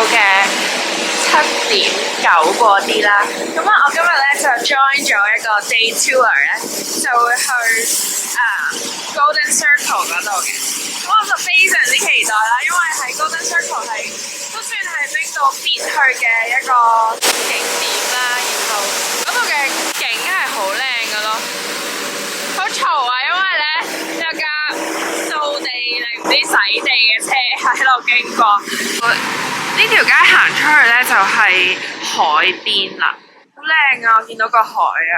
嘅7:09嗰啲啦。咁我今日咧就 join 咗一個 day tour 咧，就會去Golden Circle 嗰度嘅。咁我就非常之期待啦，因為喺 Golden Circle 都算係逼到必去嘅一個景點啦。然後嗰度嘅景係好靚嘅咯，好嘈啊！因為咧有架掃地定唔知洗地嘅車喺度經過。呢條街行出去咧就係海邊啦，好靚啊！我見到個海啊。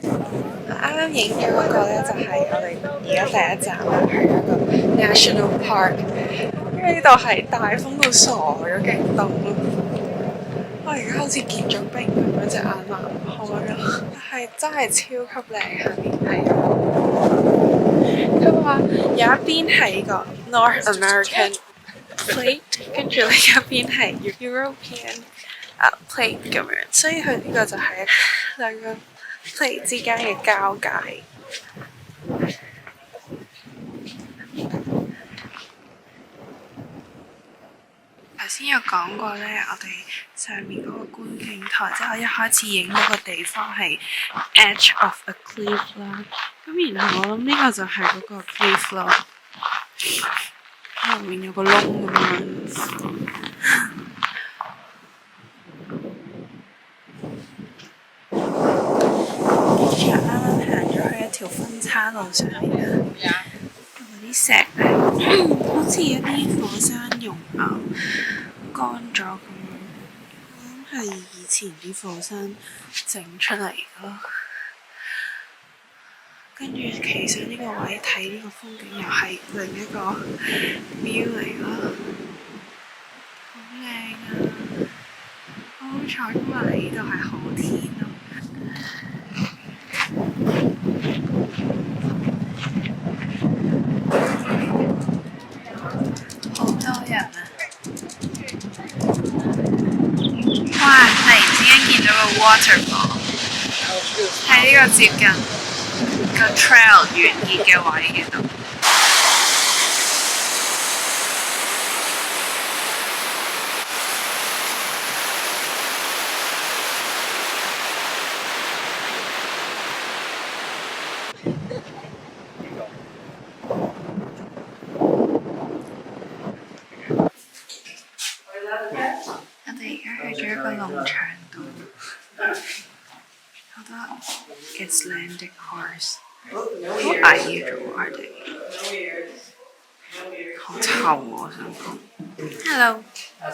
啱啱影咗嗰個咧就係我哋而家第一站啦，去嗰個 National Park。因為呢度係大風到傻咗，勁凍咯。我而家好似結咗冰咁樣，隻眼擘唔開咯。但係真係超級靚，下面係佢話有一邊係個 North American plate， 跟住另一邊係 European plate 咁樣，所以佢呢個就係兩個 plate 之間嘅交界。頭先有講過咧，我哋上面嗰個觀景台，即係我一開始影嗰個地方係 edge of a cliff 啦。咁然後我諗呢個就係嗰個 cliff 咯，後面有個窿咁樣。啱啱行咗去一條分岔路上面啊，嗰啲石咧，好似一啲火山熔岩乾咗咁樣，我諗係以前啲火山整出嚟咯。跟住企上呢個位睇呢個風景，又係另一個 view 嚟咯，好靚啊！好彩今日嚟呢度係好天咯。好多人啊！哇！突然之間見到個 waterfall， 喺呢個接近個 trail 完結嘅位嘅度。我哋而家去咗一個農場度，好多 Icelandic horse， 好矮嘅啫我哋，好臭啊！我想講。Hello。我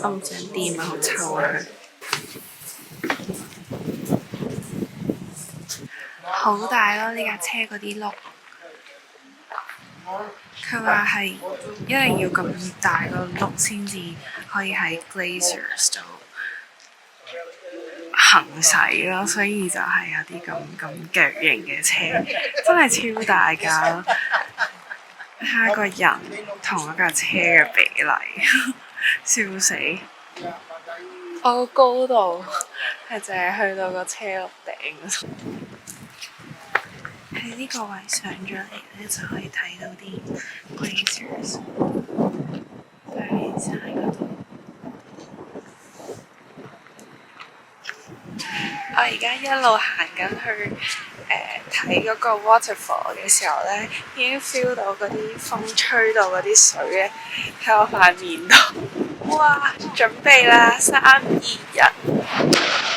唔想掂啊，好臭啊佢。好大咯！呢架車嗰啲轆。佢話係一定要咁大個轆先至可以喺 glaciers 度行駛咯，所以就係有啲咁巨型嘅車，真係超大架咯！睇下個人同一架車嘅比例，笑死！我個高度係淨係去到個車轆頂。喺呢個位上咗嚟咧，就可以睇到啲 glaciers 喺晒嗰度。我而家一路行緊去睇嗰個 waterfall 嘅時候咧，已經 feel 到嗰啲風吹到嗰啲水咧喺我塊面度。哇！準備啦，3、2、1。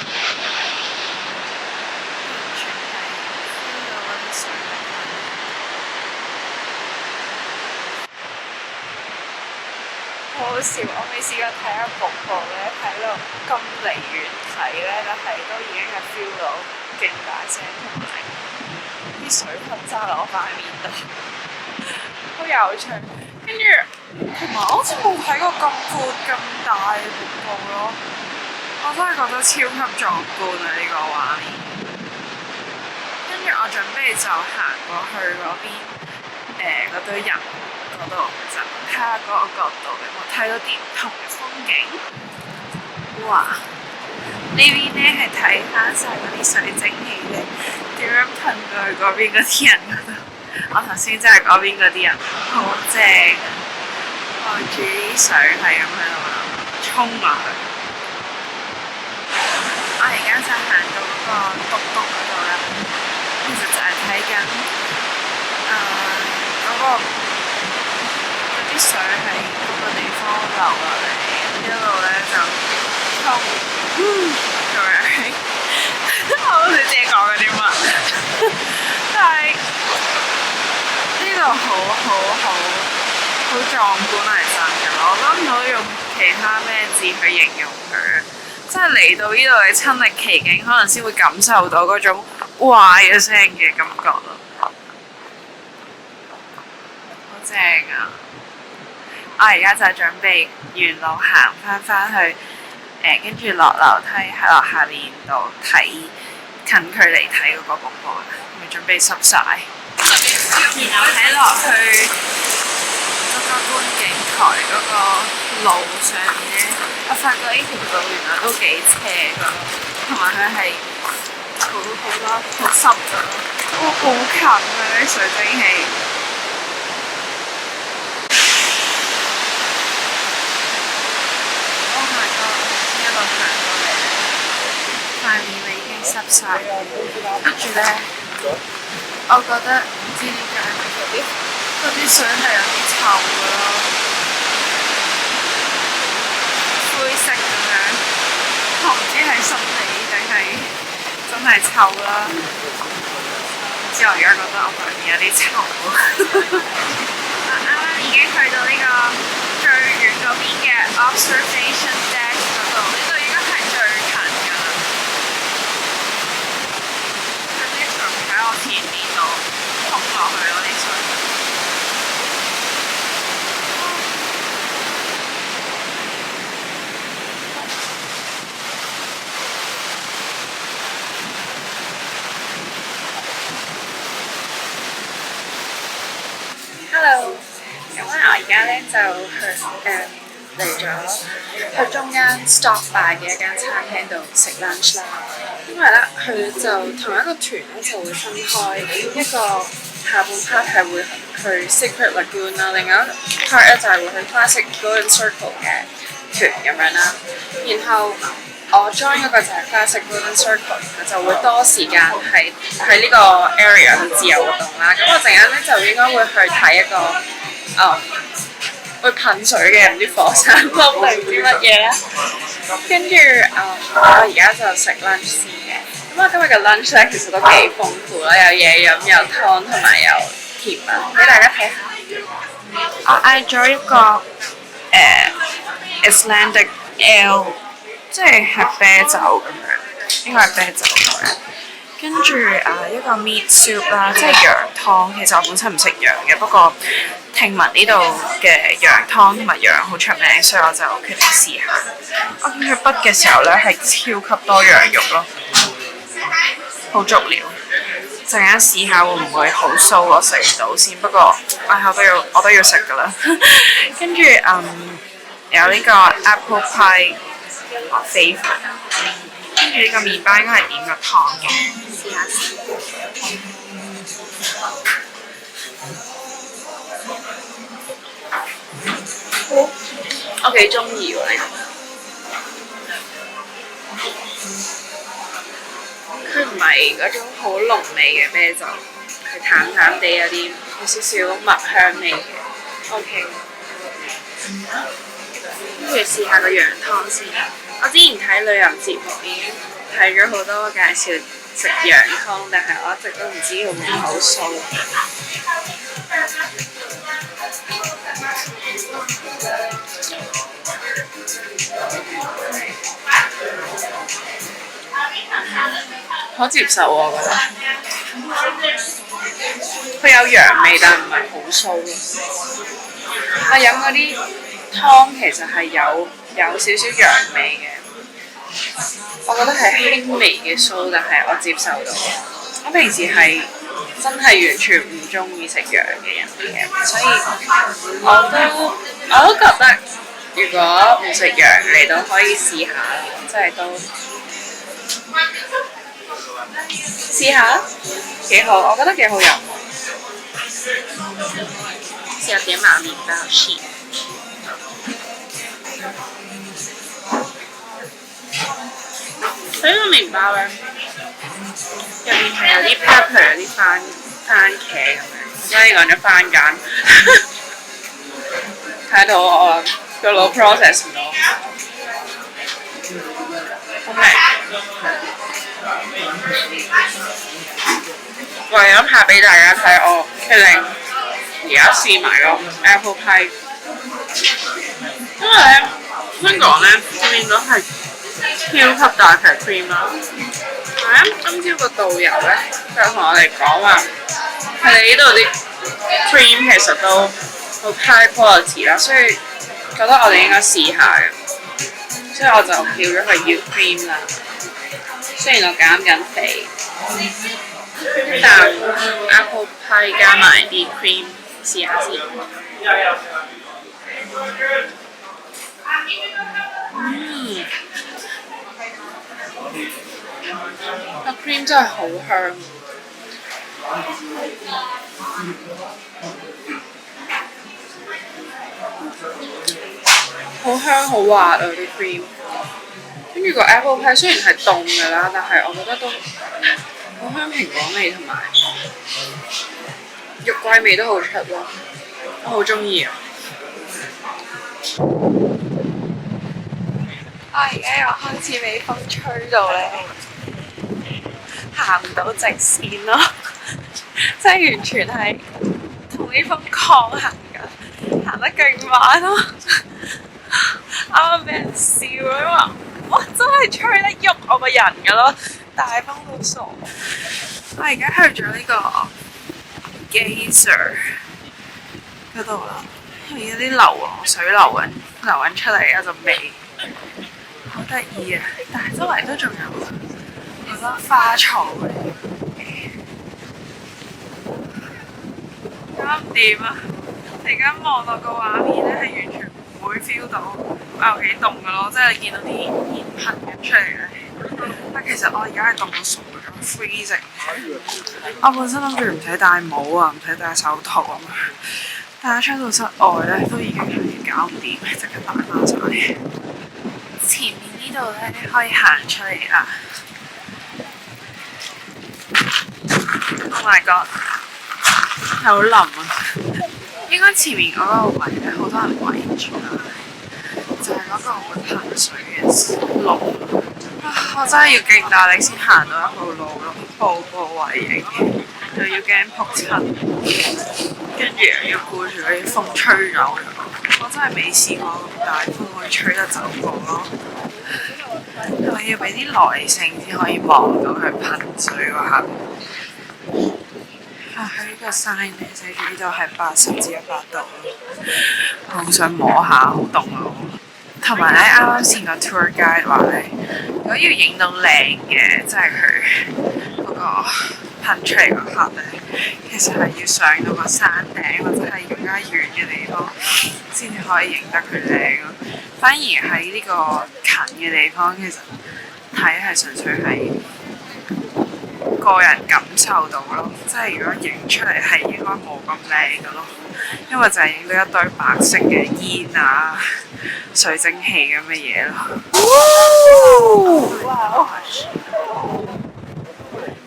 好好笑，我未試過睇一瀑布咧，睇到咁離遠睇咧，但係都已經係 feel 到勁大聲同埋啲水噴揸落我塊面度，好有趣。跟住同埋我好似冇睇過咁闊咁大嘅瀑布咯，我真係覺得超級壯觀啊！呢個畫面。跟住我準備就行過去嗰邊嗰堆人嗰度，就睇下嗰個角度有冇睇到啲唔同嘅風景。哇！呢邊咧係睇翻晒嗰啲水蒸氣咧點樣噴到去嗰邊嗰啲人嗰度。我頭先真係嗰邊嗰啲人好正，望住啲水係咁喺度衝落去。我而家就行到嗰個篤篤嗰度啦，其實就係睇緊嗰啲水喺嗰個地方流落嚟，一路咧就衝咁樣。我好似自己講緊啲乜，但係呢度好壯觀係真嘅，我諗唔到用其他咩字去形容佢。即係嚟到呢度嘅親歷其境，可能先會感受到嗰種哇嘅聲嘅感覺咯，好正啊！我而家就準備沿路行翻去，跟住落樓梯喺落下面度睇近距離睇嗰個瀑布啦，咪準備濕晒，然後睇落去嗰個觀景台嗰個路上面咧。我發覺呢條路原來都幾斜㗎，同埋佢係好濕㗎，好近啊啲水蒸氣。Oh my god！ 一路行過嚟，塊面已經濕晒，跟住咧，我覺得唔知點解嗰啲水係有啲臭㗎咯。灰色咁樣，我唔知係濕地定係真係臭啦。之後而家覺得我塊面有啲臭。啱啱已經去到呢個最遠嗰邊嘅 observation deck 嗰度，呢度應該係最近㗎啦。佢啲水喺我前面度衝落去咯，啲水。Hello， 咁我而家咧就嚟咗去中間 stop by 嘅一間餐廳度食 lunch 啦。因為咧佢就同一個團咧就會分開，一個下半 part 係會去 Secret Lagoon 啦，另外一 part 咧就係會去 Classic Golden Circle 嘅團咁樣啦。然後我 join 嗰個就係 Classic Golden Circle， 佢就會多時間係喺呢個 area 去自由活動啦。咁我陣間咧就應該會去睇一個會噴水嘅唔知火山粒定唔知乜嘢咧。跟住我而家就食 lunch 先嘅。咁我今日嘅 lunch 咧其實都幾豐富啦，有嘢飲，有湯同埋有甜品，俾大家睇下。我嗌咗一個Icelandic Ale。即係啤酒咁樣，應該係啤酒咁樣。跟住一個 meat soup 啦，即係羊湯。其實我本身唔食羊嘅，不過聽聞呢度嘅羊湯同埋羊好出名，所以我就決定試下。我見佢畢嘅時候咧係超級多羊肉咯，好足料。陣間試下會唔會好騷，我食唔到先。不過我都要食㗎啦。跟住有呢個 apple pie。我 favourite，跟住呢個麵包應該係點個湯嘅，試下先。我幾中意喎呢個，佢唔係嗰種好濃味嘅啤酒，係淡淡地有少少麥香味嘅 ，OK。跟住試下個羊湯先。我之前睇旅遊節目已經睇咗好多介紹食羊湯，但係我一直都唔知會唔會好騷。可接受喎，我覺得。佢有羊味，但唔係好騷。我飲嗰啲湯其實係有少少羊味嘅，我覺得係輕微嘅騷，但係我接受到。我平時係真係完全唔中意食羊嘅人嚟嘅，所以我都覺得如果唔食羊嚟到可以試下，真係都試下，幾好，我覺得幾好飲。試下點埋麵包先。佢呢個麵包咧，入面係有啲 pepper 有啲番茄咁樣，所以講咗番梘。睇到我個腦 process 唔到，好味。為咗拍俾大家睇，我決定而家試埋個 apple pie，因為咧香港咧見面到係超級大塊 cream 啦。但係今朝個導遊咧就同我哋講話，佢哋呢度啲 cream 其實都好 high quality 啦，所以覺得我哋應該試下嘅，所以我就叫咗佢要 cream 啦。雖然我減緊肥，但 apple pie 加埋啲 cream 試下先。個 cream 真係好香。好香好滑啊啲 cream， 跟住個 apple pie 雖然係凍㗎啦，但係我覺得都好香，蘋果味同埋肉桂味都好出咯，我好中意啊！我而家又開始俾風吹到咧，行唔到直線咯，即係完全係同啲風抗衡㗎，行得勁慢咯。啱啱俾人笑咯，因為哇真係吹得喐我個人㗎咯，大風到傻。我而家去咗呢個 geyser 嗰度啦，因為有啲水流緊出嚟有陣味，好得意啊！但係周圍都仲有好多花草嘅，搞唔掂啊！突然間望落個畫面咧，係完全唔會 feel 到我有幾凍㗎咯，即係你見到啲煙噴緊出嚟咧。但其實我而家係凍到傻咗 freezing。我本身諗住唔使戴帽啊，唔使戴手套咁樣，但係出到室外咧都已經係搞唔掂，即刻戴翻晒。前面呢度咧可以行出嚟啦。Oh my god！ 好冧啊！應該前面嗰個位咧好多人圍住啦，就係嗰個會噴水嘅路。我真係要勁大力先行到一條路咯，步步為營，又要驚仆親，跟住又要顧住嗰啲風吹走咗。我真係未試過咁大風可以吹得走過咯。我要俾啲耐性先可以望到佢噴水嗰下。佢呢個 sign 咧寫住呢度係80至100度，我好想摸下，好凍啊！同埋咧，啱啱先個 tour guide 話咧，如果要影到靚嘅，即係佢嗰個噴出嚟嗰刻咧，其實係要上到個山頂或者係更加遠嘅地方，先至可以影得佢靚咯。反而喺呢個近嘅地方，其實睇係純粹係個人感受到咯，即係如果影出嚟係應該冇咁靚嘅咯，因為就係影到一堆白色嘅煙啊、水蒸氣咁嘅嘢咯。哇！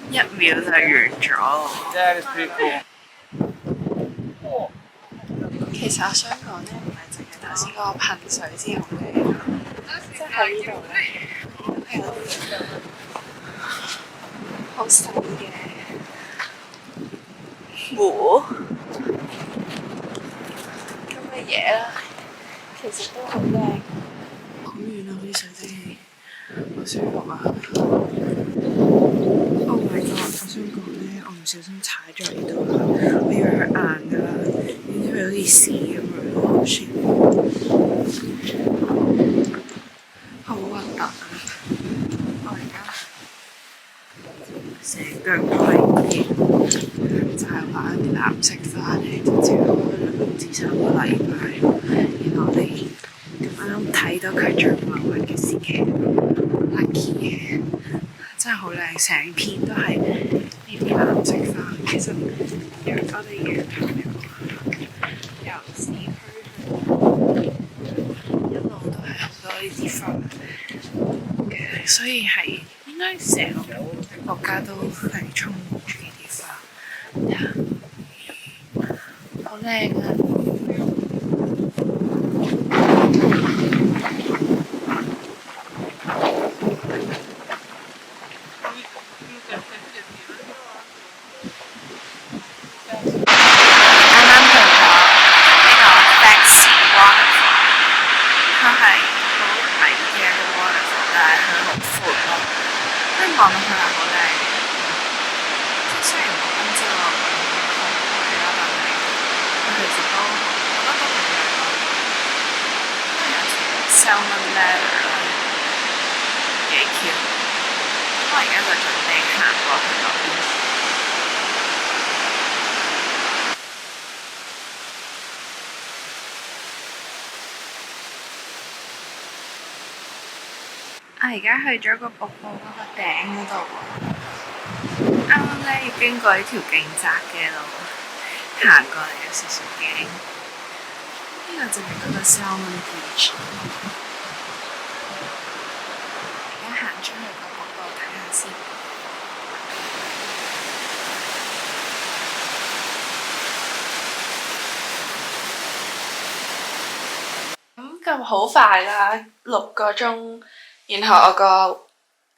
一秒就完咗。其實我想講咧，唔係淨係頭先嗰個噴水之後咧，即係喺呢度咧，係有啲好細嘅湖咁嘅嘢啦，其實都好靚，好遠啊！啲水蒸氣，好舒服啊 ！Oh my god！我想講咧，我唔小心踩咗呢度啦，我以為佢硬㗎啦，點知佢好似屎咁樣，好酸，好核突啊！我而家成腳都係煙，就係買啲藍色翻嚟，就照開2至3個禮拜。然後我哋咁啱睇到佢最茂密嘅時期 ，lucky 就真係好靚，成片都係呢啲藍色花。其實我哋沿途由市區一路都係好多呢啲花嘅，所以係應該成個國家都係充滿住呢啲花。好靚啊！望落去係好靚，雖然冇今朝我咁好貴啦，但係佢其實都我覺得都幾靚咯。都有條 salmon ladder 啦，幾 cute。咁我而家就準備行過去嗰邊。我而家去咗個瀑布嗰個頂嗰度喎，啱啱咧要經過呢條勁窄嘅路，行過嚟有少少驚。呢個就係嗰個 Salmon Beach。而家行出去個瀑布睇下先。咁好快啦，6個鐘。然後我個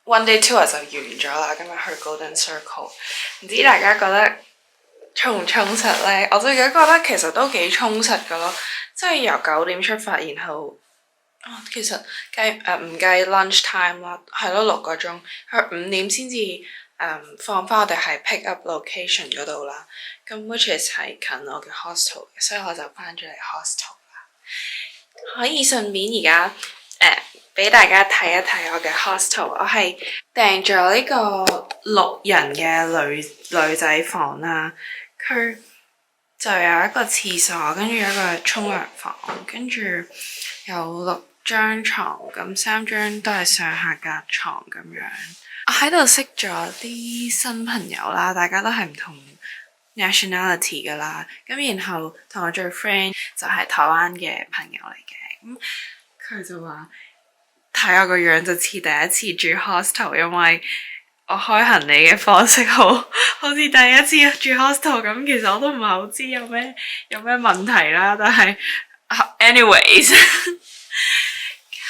one day tour 就完咗啦，今日去 Golden Circle， 唔知大家覺得充唔充實呢？我自己覺得其實都幾充實噶咯，即係由9點出發，然後其實唔計 lunch time 啦，係咯6個鐘，佢5點先至放翻我哋喺 pick up location 嗰度啦，咁 which is 係近我嘅 hostel， 所以我就翻咗嚟 hostel 啦。可以順便而家俾大家睇一睇我嘅 hostel， 我係訂咗呢個6人嘅女仔房啦。佢就有一個廁所，跟住有一個沖涼房，跟住有6張床，咁3張都係上下格床咁樣。我喺度識咗啲新朋友啦，大家都係唔同 nationality 噶啦。咁然後同我最 friend 就係台灣嘅朋友嚟嘅，咁佢就話睇我個樣就似第一次住 hostel， 因為我開行李嘅方式好似第一次住 hostel 咁。其實我都唔係好知有咩問題啦，但係 anyways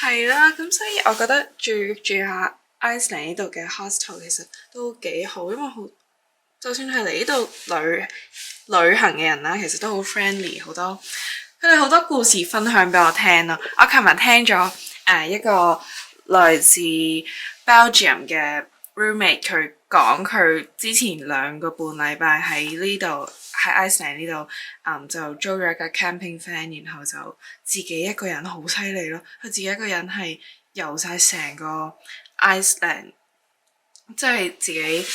係啦，咁所以我覺得住下 Iceland 呢度嘅 hostel 其實都幾好，因為就算係嚟呢度旅行嘅人啦，其實都好 friendly， 佢哋好多故事分享俾我聽咯。我琴日聽咗一個來自 Belgium 嘅 roommate， 佢講佢之前2個半禮拜喺Iceland 呢度就租咗一架 camping van， 然後就自己一個人好犀利咯。佢自己一個人係遊晒成個 Iceland， 即係自己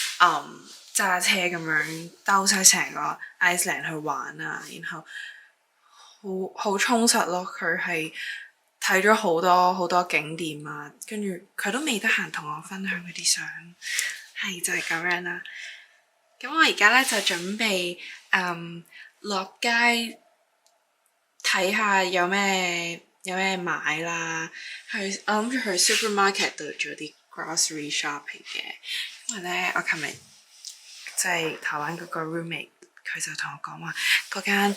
揸車咁樣兜晒成個 Iceland 去玩啊，然後好充實咯。佢係睇咗好多景點啊，跟住佢都未得閒同我分享佢啲相，係就係咁樣啦。咁我而家咧就準備落街睇下有咩買啦。我諗住去 supermarket 度做啲 grocery shopping 嘅，因為咧我琴日即係台灣嗰個 roommate， 佢就同我講話嗰間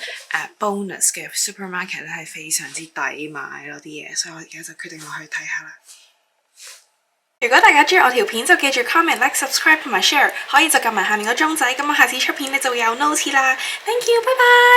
bonus 嘅 supermarket 咧係非常之抵買咯啲嘢，所以我而家就決定落去睇下啦。如果大家中意我條片，就記住 comment、like、subscribe 同埋 share， 可以就撳埋下面個鐘仔，咁我下次出片你就會有 notes 啦。Thank you， 拜拜。